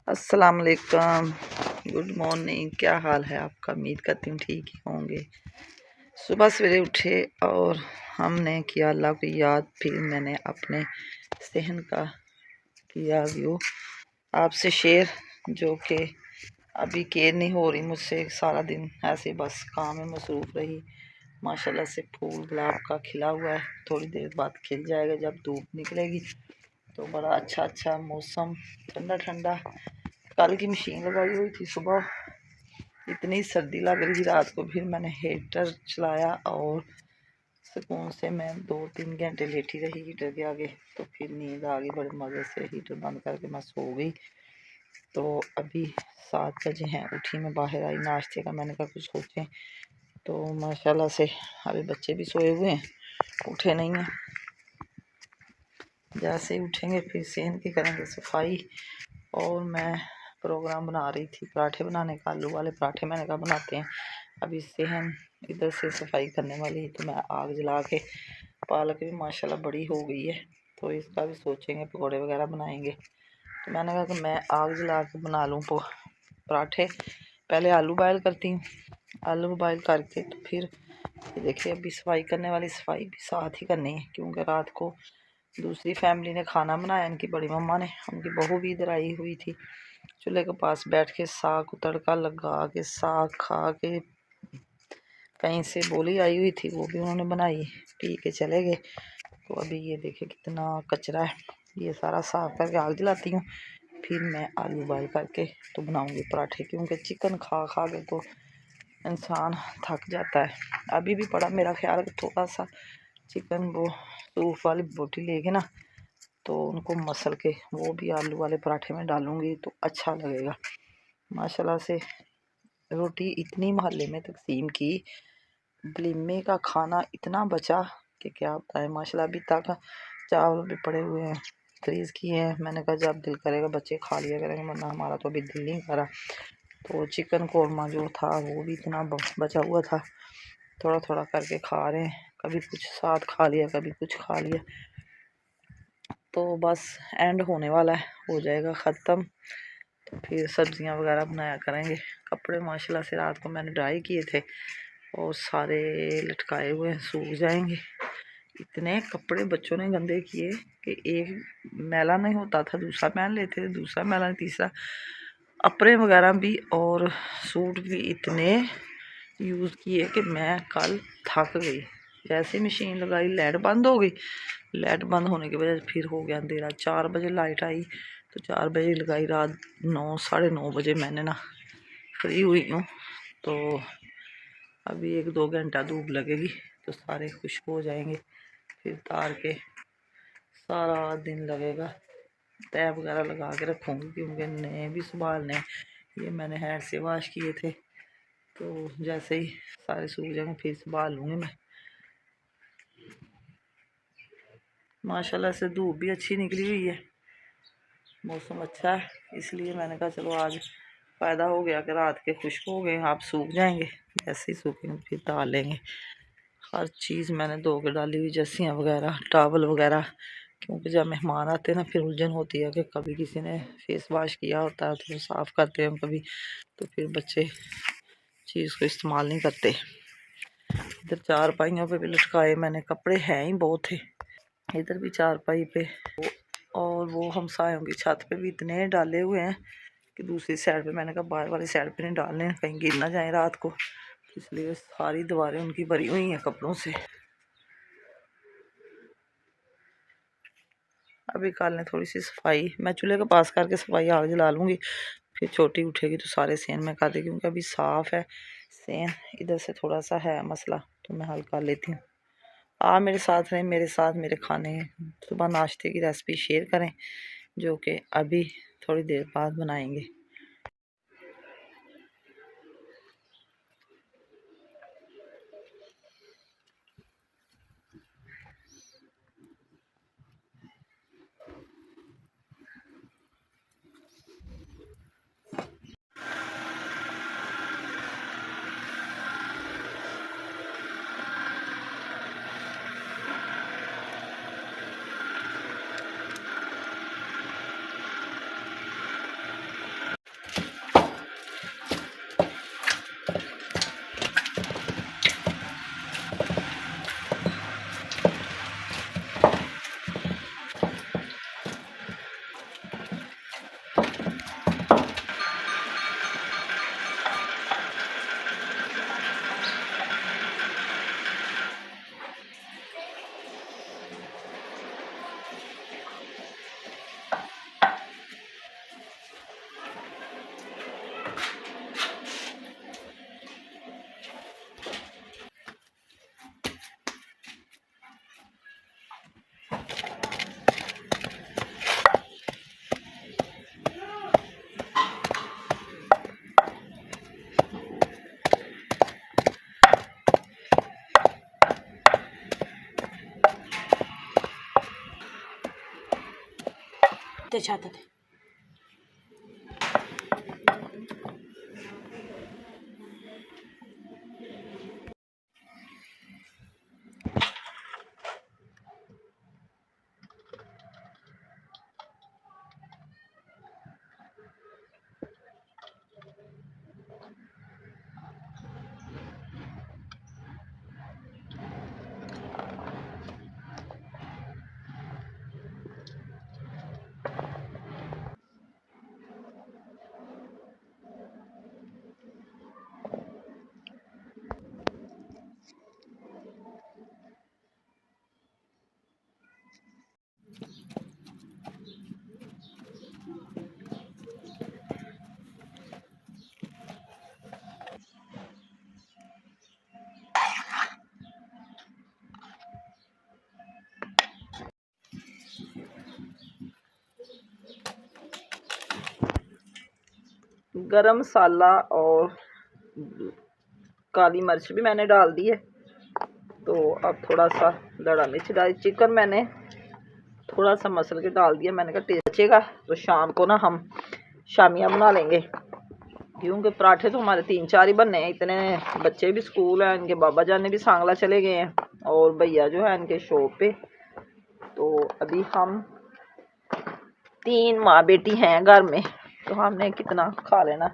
अस्सलाम वालेकुम, good morning. क्या हाल है आपका? उम्मीद करती हूँ ठीक ही होंगे। सुबह सवेरे उठे और हमने किया अल्लाह को याद। फिर मैंने अपने सहन का किया व्यू आपसे शेयर, जो कि अभी केयर नहीं हो रही मुझसे। सारा दिन ऐसे बस काम में मसरूफ़ रही। माशाल्लाह से फूल गुलाब का खिला हुआ है, थोड़ी देर बाद खिल जाएगा जब धूप निकलेगी। तो बड़ा अच्छा अच्छा मौसम, ठंडा ठंडा। कल की मशीन लगाई हुई थी, सुबह इतनी सर्दी लग रही थी, रात को फिर मैंने हीटर चलाया और सुकून से मैं 2-3 घंटे लेटी रही हीटर के आगे। तो फिर नींद आ गई बड़े मज़े से। हीटर बंद करके मैं सो गई। तो अभी 7 बजे हैं, उठी मैं बाहर आई नाश्ते का। मैंने कहा कुछ सोचें, तो माशाल्लाह से अभी बच्चे भी सोए हुए हैं, उठे नहीं हैं। जैसे ही उठेंगे फिर सेहन की करेंगे सफाई। और मैं प्रोग्राम बना रही थी पराठे बनाने का, आलू वाले पराठे। मैंने कहा बनाते हैं। अभी सेहन इधर से सफाई करने वाली, तो मैं आग जला के, पालक भी माशाल्लाह बड़ी हो गई है, तो इसका भी सोचेंगे, पकौड़े वगैरह बनाएंगे। तो मैंने कहा कि मैं आग जला के बना लूँ पराठे। पहले आलू बॉयल करती हूँ। आलू बॉयल करके तो फिर देखिए अभी सफाई करने वाली, सफाई भी साथ ही करनी है, क्योंकि रात को दूसरी फैमिली ने खाना बनाया। इनकी बड़ी मम्मा ने, उनकी बहू भी इधर आई हुई थी। चूल्हे के पास बैठ के साग को तड़का लगा के साग खा के, कहीं से बोली आई हुई थी, वो भी उन्होंने बनाई, पी के चले गए। तो अभी ये देखिए कितना कचरा है, ये सारा साफ करके आग जलाती हूँ। फिर मैं आलू बॉयल करके तो बनाऊँगी पराठे, क्योंकि चिकन खा खा के तो इंसान थक जाता है। अभी भी पड़ा, मेरा ख्याल है कि थोड़ा सा चिकन वो सूफ वाली बोटी लेके ना, तो उनको मसल के वो भी आलू वाले पराठे में डालूँगी तो अच्छा लगेगा। माशाल्लाह से रोटी इतनी मोहल्ले में तकसीम की, वलीमे का खाना इतना बचा कि क्या बताएं। माशाल्लाह अभी तक चावल भी पड़े हुए हैं, फ्रीज़ किए हैं। मैंने कहा जब दिल करेगा बच्चे खा लिया करेंगे, वरना हमारा तो अभी दिल नहीं करा। तो चिकन कौरमा जो था वो भी इतना बचा हुआ था, थोड़ा थोड़ा करके खा रहे हैं। कभी कुछ साथ खा लिया, कभी कुछ खा लिया। तो बस एंड होने वाला है, हो जाएगा ख़त्म। तो फिर सब्जियां वगैरह बनाया करेंगे। कपड़े माशाल्लाह से रात को मैंने ड्राई किए थे और सारे लटकाए हुए हैं, सूख जाएंगे। इतने कपड़े बच्चों ने गंदे किए कि एक मैला नहीं होता था दूसरा पहन लेते थे, दूसरा मैला तीसरा। अपने वगैरह भी और सूट भी इतने यूज़ किए कि मैं कल थक गई। जैसे मशीन लगाई लाइट बंद हो गई। लाइट बंद होने की वजह से फिर हो गया अंधेरा। 4 बजे लाइट आई, तो 4 बजे लगाई, रात 9 साढ़े 9 बजे मैंने ना फ्री हुई हूँ। तो अभी 1-2 घंटा धूप लगेगी तो सारे खुश्क हो जाएंगे। फिर तार के सारा दिन लगेगा। तय वगैरह लगा के रखूँगी, क्योंकि नए भी संभालने। ये मैंने हैंड से वाश किए थे, तो जैसे ही सारे सूख जाएंगे फिर संभाल लूँगी मैं। माशाल्लाह से धूप भी अच्छी निकली हुई है, मौसम अच्छा है, इसलिए मैंने कहा चलो आज फ़ायदा हो गया कि रात के खुश्क हो गए, आप सूख जाएंगे। जैसे ही सूखेंगे फिर डाल लेंगे। हर चीज़ मैंने धो के डाली हुई, जर्सियाँ वगैरह, टॉवल वगैरह, क्योंकि जब मेहमान आते हैं ना फिर उलझन होती है कि कभी किसी ने फेस वॉश किया होता है तो साफ़ करते हैं कभी, तो फिर बच्चे चीज़ को इस्तेमाल नहीं करते। इधर चारपाइयों पे भी लटकाए मैंने, कपड़े हैं ही बहुत थे। इधर भी चारपाई पे, और वो हमसायों की छत पे भी इतने डाले हुए हैं कि दूसरी साइड पे, मैंने कहा बाहर वाली साइड पे नहीं डालने, कहीं गिर ना जाए रात को, इसलिए सारी दीवारें उनकी भरी हुई हैं कपड़ों से। अभी कल ने थोड़ी सी सफाई मैं चूल्हे के पास करके सफाई आग जला लूँगी। फिर छोटी उठेगी तो सारे सेन में कर देगी, क्योंकि अभी साफ़ है सेन। इधर से थोड़ा सा है मसला, तो मैं हल कर लेती हूँ। आप मेरे साथ रहें, मेरे साथ मेरे खाने सुबह नाश्ते की रेसिपी शेयर करें, जो कि अभी थोड़ी देर बाद बनाएंगे। ते छाता थे गरम मसाला और काली मिर्च भी मैंने डाल दी है। तो अब थोड़ा सा दड़ा मिर्च डाली। चिकन मैंने थोड़ा सा मसल के डाल दिया। मैंने कहा टेस्ट बचेगा तो शाम को ना हम शामियाँ बना लेंगे, क्योंकि पराठे तो हमारे 3-4 ही बनने हैं। इतने बच्चे भी स्कूल हैं, इनके बाबा जान भी सांगला चले गए हैं और भैया जो है इनके शॉप पे। तो अभी हम 3 माँ बेटी हैं घर में, तो हमने कितना खा लेना।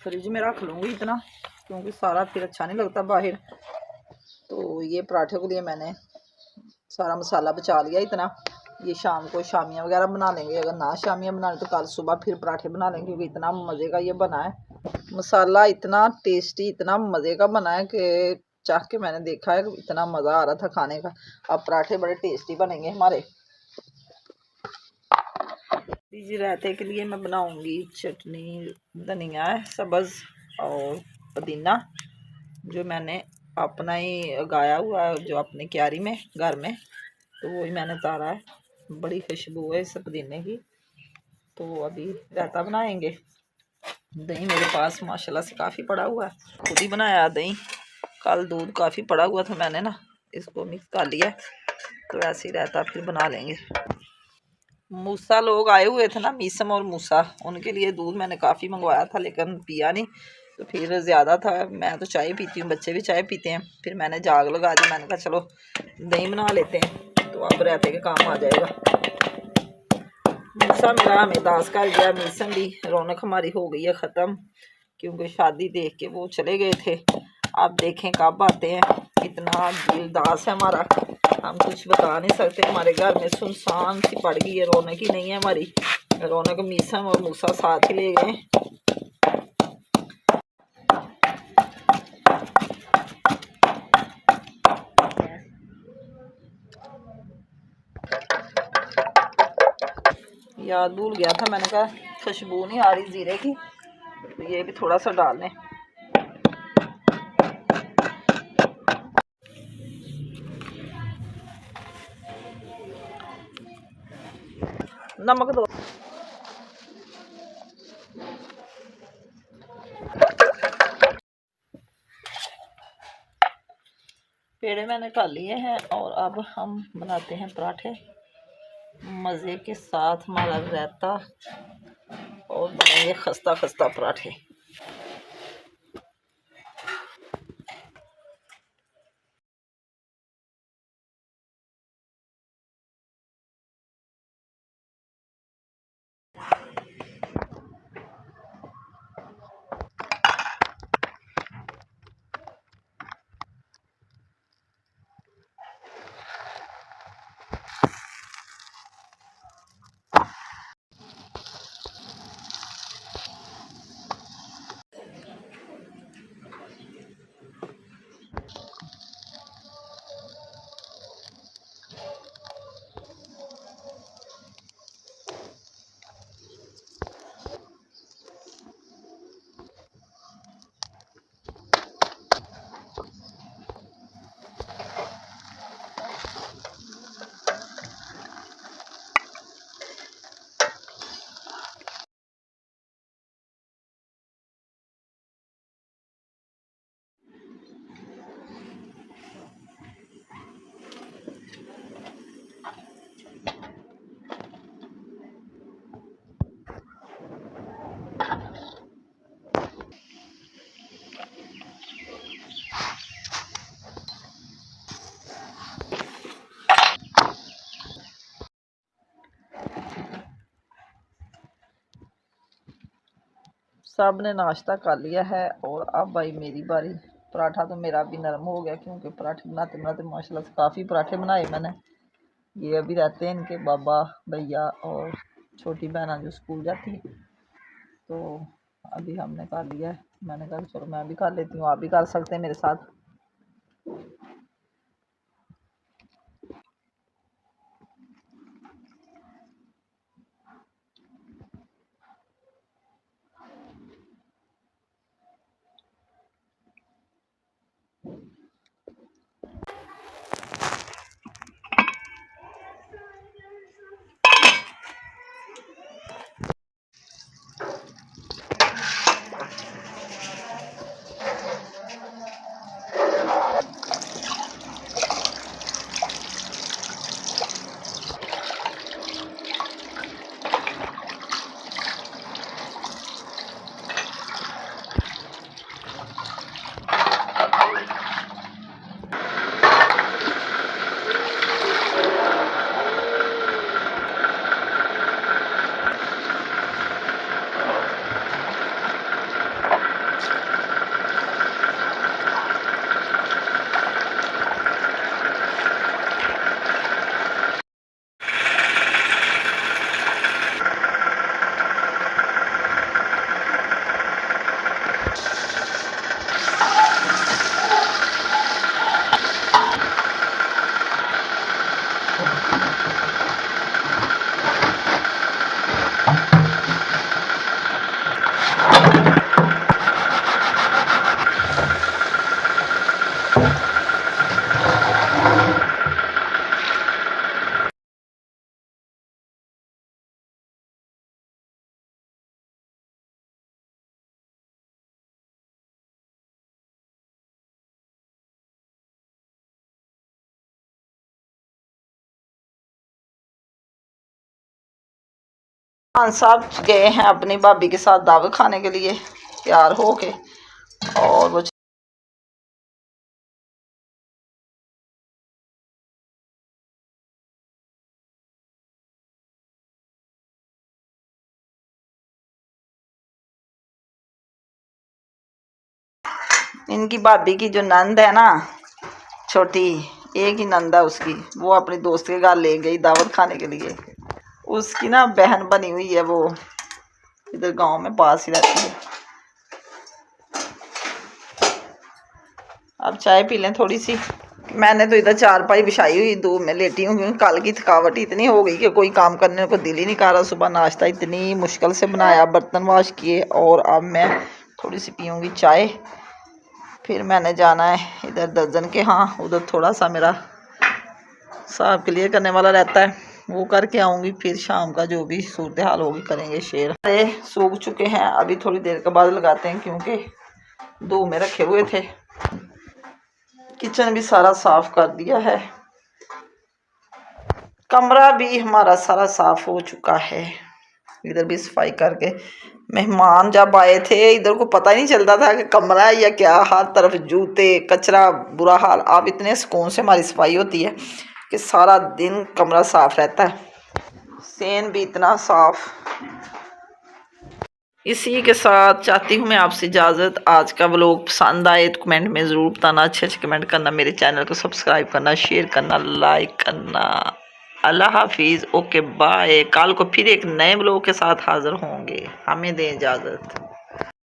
फ्रिज में रख लूँगी इतना, क्योंकि सारा फिर अच्छा नहीं लगता बाहर। तो ये पराठे के लिए मैंने सारा मसाला बचा लिया इतना। ये शाम को शामियाँ वगैरह बना लेंगे। अगर ना शामियाँ बनाने तो कल सुबह फिर पराठे बना लेंगे, क्योंकि इतना मज़े का ये बना है। मसाला इतना टेस्टी, इतना मज़े का बना है कि चाह के मैंने देखा है, इतना मज़ा आ रहा था खाने का। अब पराठे बड़े टेस्टी बनेंगे हमारे। जी रायते के लिए मैं बनाऊंगी चटनी, धनिया है सब्ज़ और पुदीना, जो मैंने अपना ही उगाया हुआ है, जो अपनी क्यारी में घर में, तो वही मैंने उतारा है। बड़ी खुशबू है इस पुदीने की। तो अभी रायता बनाएंगे। दही मेरे पास माशाल्लाह से काफ़ी पड़ा हुआ है, खुद ही बनाया दही। कल दूध काफ़ी पड़ा हुआ था, मैंने ना इसको मिक्स कर लिया। तो ऐसे ही रायता फिर बना लेंगे। मूसा लोग आए हुए थे ना, मीसम और मूसा, उनके लिए दूध मैंने काफ़ी मंगवाया था, लेकिन पिया नहीं। तो फिर ज़्यादा था। मैं तो चाय पीती हूँ, बच्चे भी चाय पीते हैं। फिर मैंने जाग लगा दी, मैंने कहा चलो दही बना लेते हैं, तो अब रहते के काम आ जाएगा। मूसा मेरा हमें दास कर गया, मीसम भी। रौनक हमारी हो गई है ख़त्म, क्योंकि शादी देख के वो चले गए थे। अब देखें कब आते हैं। इतना दिल दास है हमारा, हम कुछ बता नहीं सकते। हमारे घर में सुनसान सी पड़ गई है, रौनक ही नहीं है हमारी। रौनक मीसम और मूसा साथ ही ले गए। याद भूल गया था, मैंने कहा खुशबू नहीं आ रही जीरे की, तो ये भी थोड़ा सा डाल लें। नमक दो। पेड़े मैंने खा लिए हैं और अब हम बनाते हैं पराठे मज़े के साथ। हमारा रायता और बनेंगे खस्ता खस्ता पराठे। सब ने नाश्ता कर लिया है और अब भाई मेरी बारी। पराठा तो मेरा भी नरम हो गया क्योंकि पराठे बनाते बनाते माशाल्लाह से काफ़ी पराठे बनाए मैंने। ये अभी रहते हैं इनके बाबा भैया और छोटी बहना जो स्कूल जाती है, तो अभी हमने कर लिया है। मैंने कहा चलो मैं भी कर लेती हूँ, आप भी कर सकते हैं मेरे साथ। खान साहब गए हैं अपनी भाभी के साथ दावत खाने के लिए तैयार हो के, और वो इनकी भाभी की जो नंद है ना छोटी, एक ही नंद है उसकी, वो अपनी दोस्त के घर ले गई दावत खाने के लिए। उसकी ना बहन बनी हुई है, वो इधर गांव में पास ही रहती है। अब चाय पी लें थोड़ी सी। मैंने तो इधर चारपाई बिछाई हुई धूप में लेटी हूँ क्योंकि कल की थकावट इतनी हो गई कि कोई काम करने को दिल ही नहीं कर रहा। सुबह नाश्ता इतनी मुश्किल से बनाया, बर्तन वाश किए, और अब मैं थोड़ी सी पीऊँगी चाय। फिर मैंने जाना है इधर दर्जन के, हाँ उधर थोड़ा सा मेरा साहब क्लियर करने वाला रहता है, वो करके आऊँगी। फिर शाम का जो भी सूरत हाल होगी करेंगे शेयर। अरे सूख चुके हैं, अभी थोड़ी देर के बाद लगाते हैं क्योंकि धूप में रखे हुए थे। किचन भी सारा साफ कर दिया है, कमरा भी हमारा सारा साफ हो चुका है। इधर भी सफाई करके, मेहमान जब आए थे इधर को पता ही नहीं चलता था कि कमरा है या क्या, हर तरफ जूते कचरा बुरा हाल। अब इतने सुकून से हमारी सफाई होती है कि सारा दिन कमरा साफ रहता है, सेन भी इतना साफ। इसी के साथ चाहती हूँ मैं आपसे इजाज़त। आज का व्लॉग पसंद आए तो कमेंट में ज़रूर बताना, अच्छे अच्छे कमेंट करना, मेरे चैनल को सब्सक्राइब करना, शेयर करना, लाइक करना। अल्लाह हाफिज़, ओके बाय। कल को फिर एक नए व्लॉग के साथ हाज़िर होंगे, हमें दें इजाज़त।